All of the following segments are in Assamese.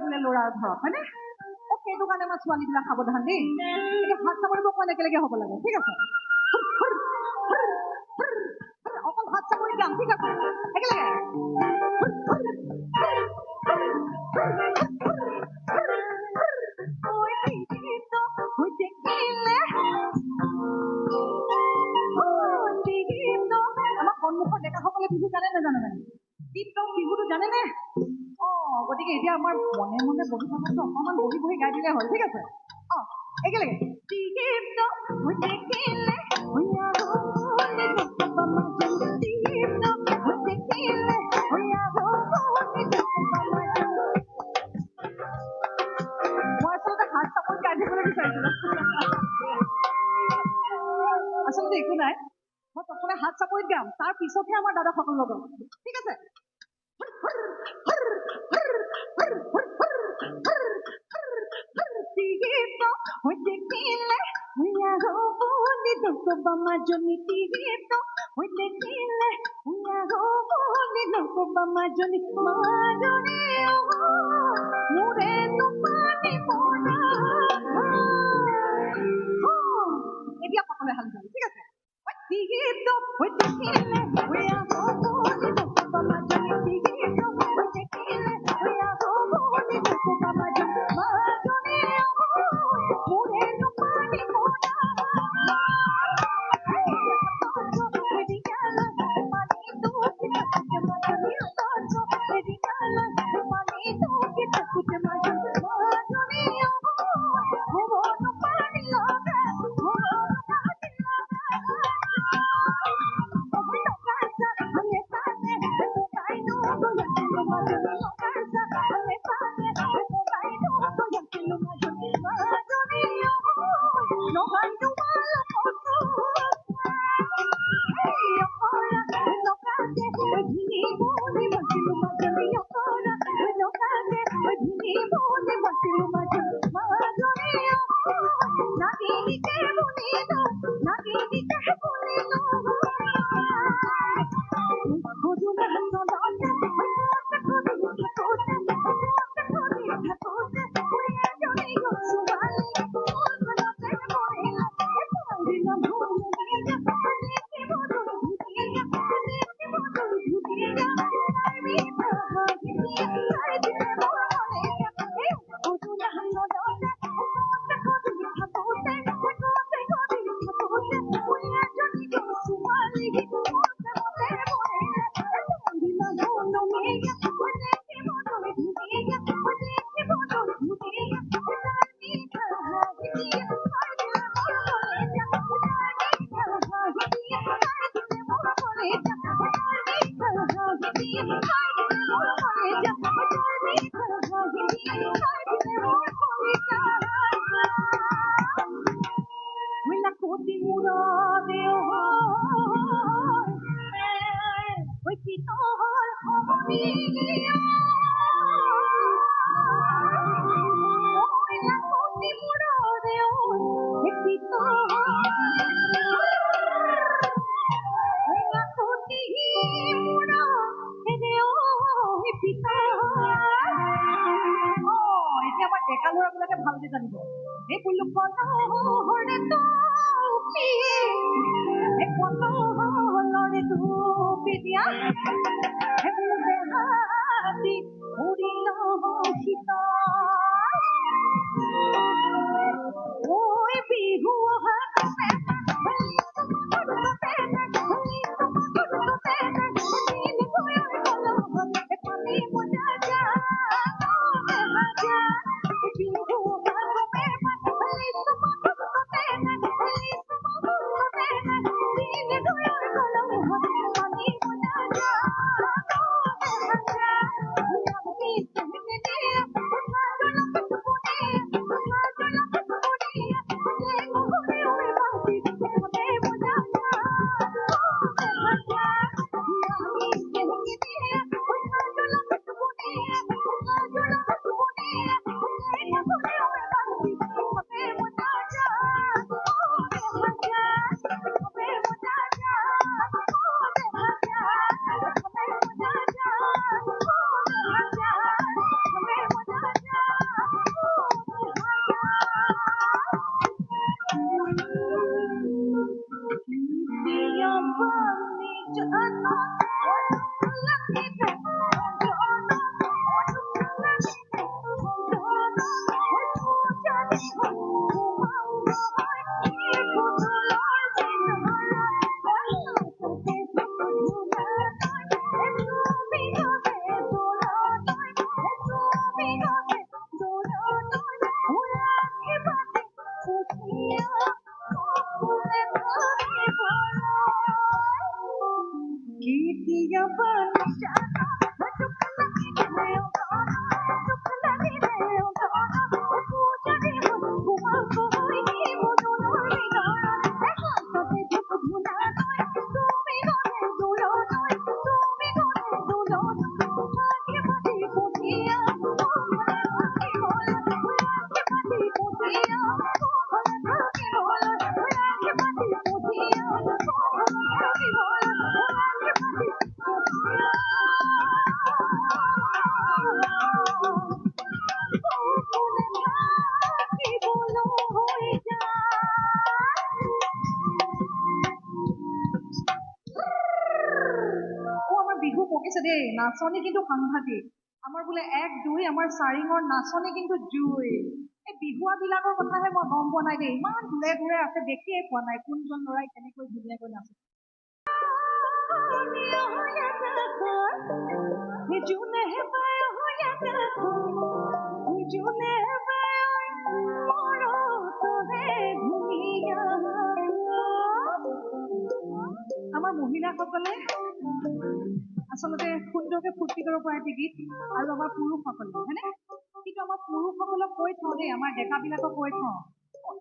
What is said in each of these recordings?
বোলে ল'ৰাৰ ঘৰত হয়নে সেইটো কাৰণে আমাৰ ছোৱালীবিলাক সাৱধান দেই এতিয়া হাত চাপৰিব অকণমান একেলগে হ'ব লাগে ঠিক আছে অকল হাত চাপৰি যাম ঠিক আছে একেলগে আমাৰ সন্মুখৰ ডেকাসকলে বিহু জানে নাজানে মানে গীতক বিহুটো জানেনে গতিকে এতিয়া আমাৰ মনে মনে বহি থকাটো অকণমান বহি বহি গাই দিলে হ'ল ঠিক আছে একেলগে আচলতে একো নাই মই প্ৰথমে হাত চাপৰিত গাম তাৰ পিছতহে আমাৰ দাদাসকল লগত ঠিক আছে এতিয়া প্ৰথমে হাত গাম ঠিক আছে ডেকা ল'ৰাবিলাকে ভালকে জানিব এই আমাৰ বিহু পকিছে দেই নাচনি কিন্তু সাংঘাতিক আমাৰ বোলে 1 2 আমাৰ চাৰিঙৰ নাচনি কিন্তু জুই এই বিহুৱা বিলাকৰ কথাহে মই গম পোৱা নাই দেই ইমান দূৰে দূৰে আছে দেখিয়ে পোৱা নাই কোনজন ল'ৰাই কেনেকৈ ধুনীয়াকৈ নাচে আমাৰ মহিলাসকলে আচলতে সুন্দৰকে ফূৰ্তি কৰিব পৰা এটি গীত আৰু আমাৰ পুৰুষসকলে হয়নে কিন্তু আমাৰ পুৰুষসকলক কৈ থওঁ দেই আমাৰ ডেকাবিলাকক কৈ থওঁ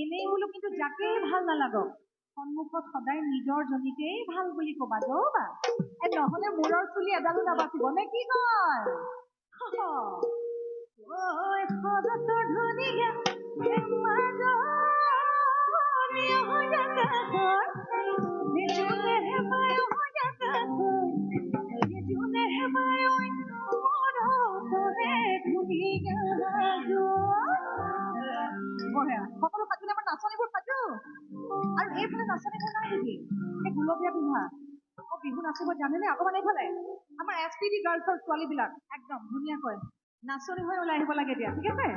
এনেই বোলো কিন্তু যাকেই ভাল নালাগক সন্মুখত সদায় নিজৰ জনীকেই ভাল বুলি ক'বা দৌবা নহ'লে মূৰৰ চুলি এডালো নাবাচিব নে কি কয় সকলো সাজুনে আমাৰ নাচনীবোৰ সাজু আৰু এইফালে নাচনীবোৰ নাই নেকি এই গুলপীয়া পিন্ধা বিহু নাচিব জানেনে অকমান এইফালে আমাৰ SPD গাৰ্লছৰ ছোৱালীবিলাক একদম ধুনীয়াকৈ নাচনী হৈ ওলাই আহিব লাগে দিয়া ঠিক আছে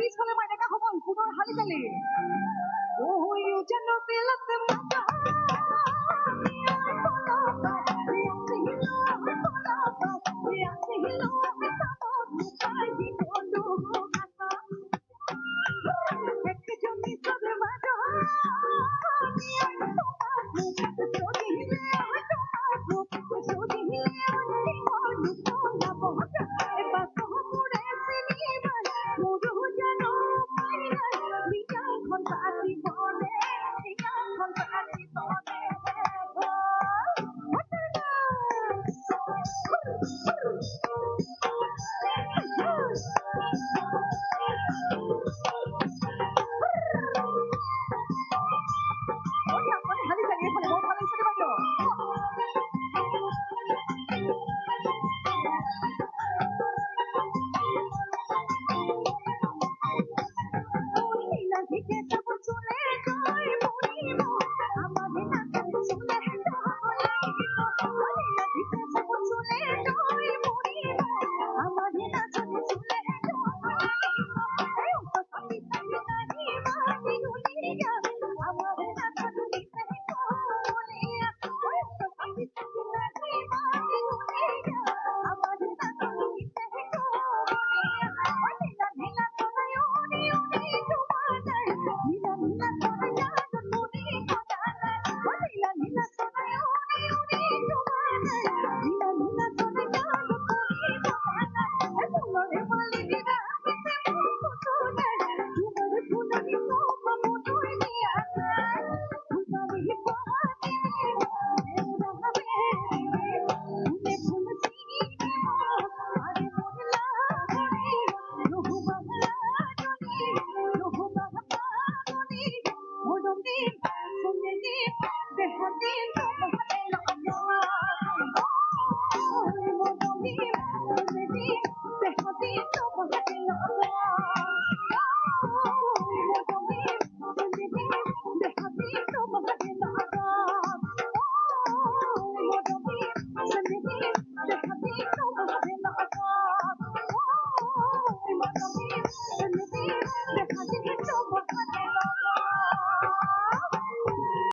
পিছফালে মই দেখা খবৰ পুনৰ হালি জালি